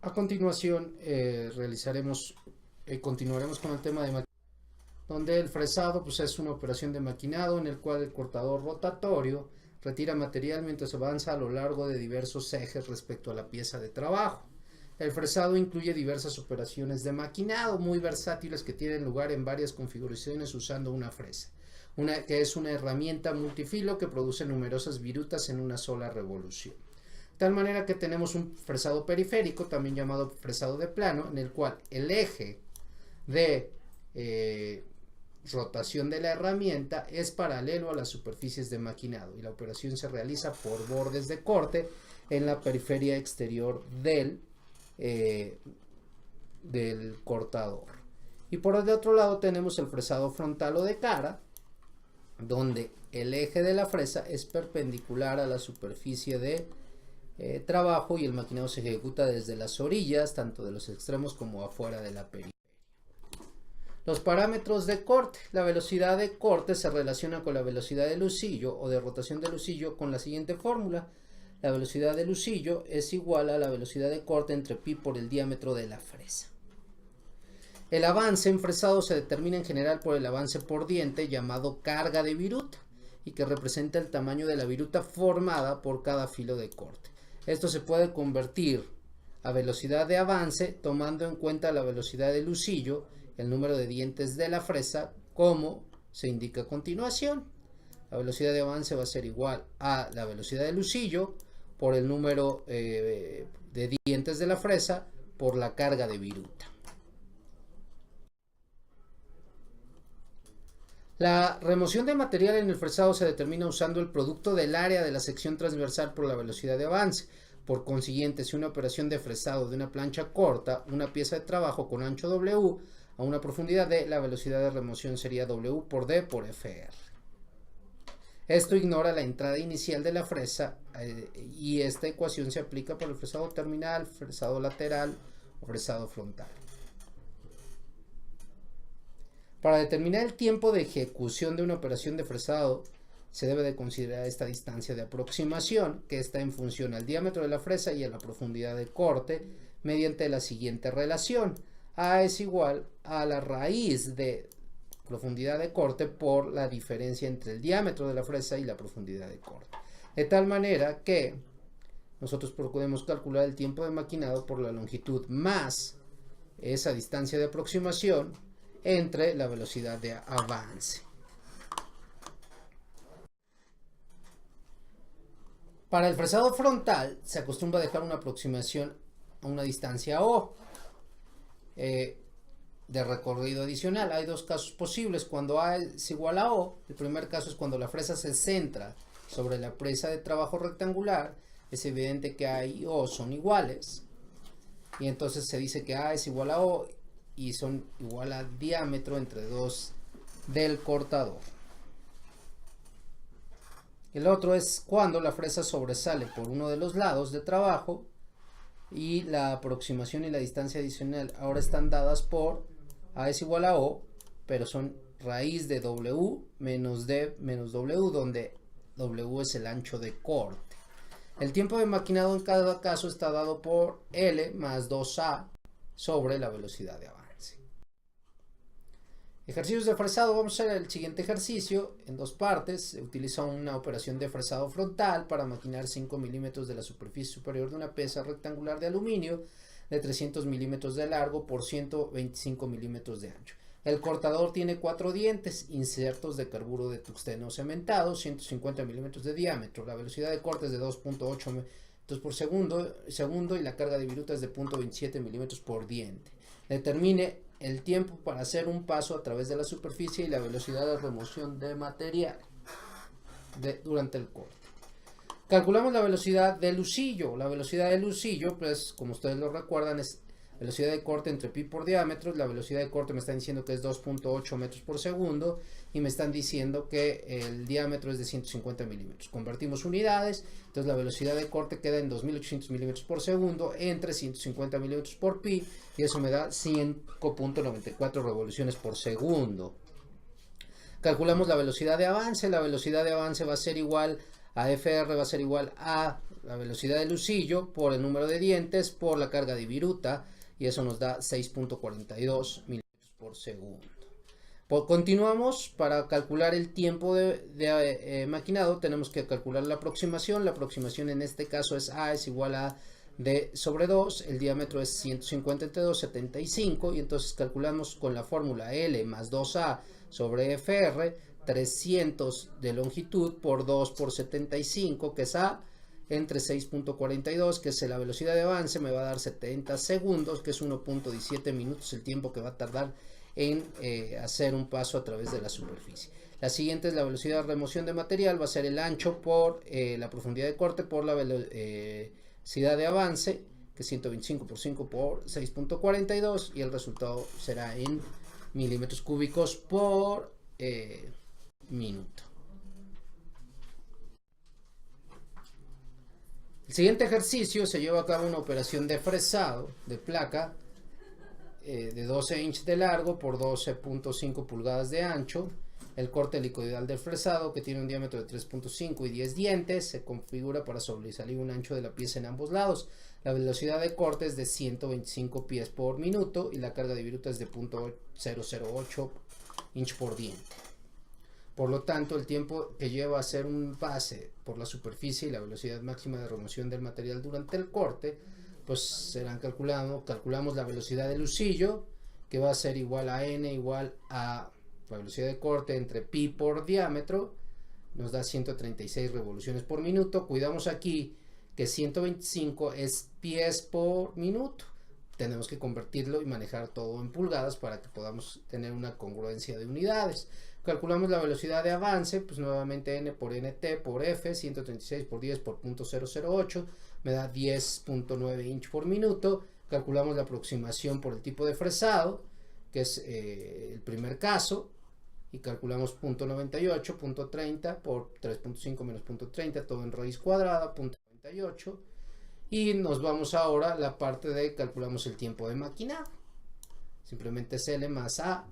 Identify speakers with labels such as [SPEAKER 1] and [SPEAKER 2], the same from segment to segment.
[SPEAKER 1] A continuación continuaremos con el tema de maquinado, donde el fresado pues, es una operación de maquinado en el cual el cortador rotatorio retira material mientras avanza a lo largo de diversos ejes respecto a la pieza de trabajo. El fresado incluye diversas operaciones de maquinado muy versátiles que tienen lugar en varias configuraciones usando una fresa, que es una herramienta multifilo que produce numerosas virutas en una sola revolución. De tal manera que tenemos un fresado periférico, también llamado fresado de plano, en el cual el eje de rotación de la herramienta es paralelo a las superficies de maquinado y la operación se realiza por bordes de corte en la periferia exterior del cortador. Y por el otro lado tenemos el fresado frontal o de cara, donde el eje de la fresa es perpendicular a la superficie de trabajo y el maquinado se ejecuta desde las orillas, tanto de los extremos como afuera de la periferia. Los parámetros de corte. La velocidad de corte se relaciona con la velocidad de lucillo o de rotación de lucillo con la siguiente fórmula. La velocidad de lucillo es igual a la velocidad de corte entre pi por el diámetro de la fresa. El avance en fresado se determina en general por el avance por diente llamado carga de viruta y que representa el tamaño de la viruta formada por cada filo de corte. Esto se puede convertir a velocidad de avance tomando en cuenta la velocidad de lucillo, el número de dientes de la fresa, como se indica a continuación. La velocidad de avance va a ser igual a la velocidad de lucillo por el número de dientes de la fresa por la carga de viruta. La remoción de material en el fresado se determina usando el producto del área de la sección transversal por la velocidad de avance. Por consiguiente, si una operación de fresado de una plancha corta una pieza de trabajo con ancho W a una profundidad D, la velocidad de remoción sería W por D por FR. Esto ignora la entrada inicial de la fresa y esta ecuación se aplica para el fresado terminal, fresado lateral o fresado frontal. Para determinar el tiempo de ejecución de una operación de fresado, se debe de considerar esta distancia de aproximación, que está en función al diámetro de la fresa y a la profundidad de corte, mediante la siguiente relación. A es igual a la raíz de profundidad de corte por la diferencia entre el diámetro de la fresa y la profundidad de corte. De tal manera que nosotros podemos calcular el tiempo de maquinado por la longitud más esa distancia de aproximación entre la velocidad de avance. Para el fresado frontal se acostumbra a dejar una aproximación a una distancia O de recorrido adicional. Hay dos casos posibles cuando A es igual a O. El primer caso es cuando la fresa se centra sobre la presa de trabajo rectangular. Es evidente que A y O son iguales y entonces se dice que A es igual a O y son igual a diámetro entre 2 del cortador. El otro es cuando la fresa sobresale por uno de los lados de trabajo y la aproximación y la distancia adicional ahora están dadas por A es igual a O, pero son raíz de W menos D menos W, donde W es el ancho de corte. El tiempo de maquinado en cada caso está dado por L más 2A sobre la velocidad de avance. Ejercicios de fresado. Vamos a hacer el siguiente ejercicio en dos partes. Se utiliza una operación de fresado frontal para maquinar 5 milímetros de la superficie superior de una pieza rectangular de aluminio de 300 milímetros de largo por 125 milímetros de ancho. El cortador tiene 4 dientes insertos de carburo de tungsteno cementado, 150 milímetros de diámetro. La velocidad de corte es de 2.8 metros por segundo y la carga de viruta es de 0.27 milímetros por diente. Determine el tiempo para hacer un paso a través de la superficie y la velocidad de remoción de material durante el corte. Calculamos la velocidad de lucillo. La velocidad de lucillo, pues como ustedes lo recuerdan, es velocidad de corte entre pi por diámetro. La velocidad de corte me están diciendo que es 2.8 metros por segundo y me están diciendo que el diámetro es de 150 milímetros. Convertimos unidades, entonces la velocidad de corte queda en 2800 milímetros por segundo entre 150 milímetros por pi y eso me da 5.94 revoluciones por segundo. Calculamos la velocidad de avance. La velocidad de avance va a ser igual a FR, va a ser igual a la velocidad del lucillo por el número de dientes por la carga de viruta, y eso nos da 6.42 milímetros por segundo. Continuamos. Para calcular el tiempo de maquinado tenemos que calcular la aproximación. La aproximación en este caso es A es igual a D sobre 2, el diámetro es 150 entre 2, 75, y entonces calculamos con la fórmula L más 2A sobre FR, 300 de longitud por 2 por 75, que es A, entre 6.42, que es la velocidad de avance, me va a dar 70 segundos, que es 1.17 minutos el tiempo que va a tardar en hacer un paso a través de la superficie. La siguiente es la velocidad de remoción de material, va a ser el ancho por la profundidad de corte por la velocidad de avance, que es 125 por 5 por 6.42, y el resultado será en milímetros cúbicos por minuto. El siguiente ejercicio se lleva a cabo una operación de fresado de placa de 12 inches de largo por 12.5 pulgadas de ancho. El corte helicoidal del fresado, que tiene un diámetro de 3.5 y 10 dientes, se configura para sobresalir un ancho de la pieza en ambos lados. La velocidad de corte es de 125 pies por minuto y la carga de viruta es de 0.008 inch por diente. Por lo tanto, el tiempo que lleva a hacer un pase por la superficie y la velocidad máxima de remoción del material durante el corte, pues serán calculamos la velocidad del lucillo, que va a ser igual a n igual a la velocidad de corte entre pi por diámetro, nos da 136 revoluciones por minuto. Cuidamos aquí que 125 es pies por minuto, tenemos que convertirlo y manejar todo en pulgadas para que podamos tener una congruencia de unidades. Calculamos la velocidad de avance, pues nuevamente n por nt por f, 136 por 10 por 0.008, me da 10.9 inch por minuto. Calculamos la aproximación por el tipo de fresado, que es el primer caso, y calculamos 0.98, 0.30 por 3.5 menos 0.30, todo en raíz cuadrada, 0.98, y nos vamos ahora a la parte de calculamos el tiempo de maquinado. Simplemente es L más A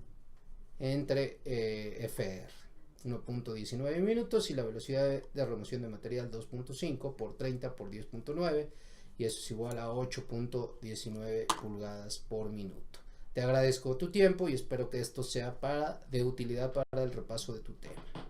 [SPEAKER 1] entre FR, 1.19 minutos, y la velocidad de remoción de material 2.5 por 30 por 10.9, y eso es igual a 8.19 pulgadas por minuto. Te agradezco tu tiempo y espero que esto sea de utilidad para el repaso de tu tema.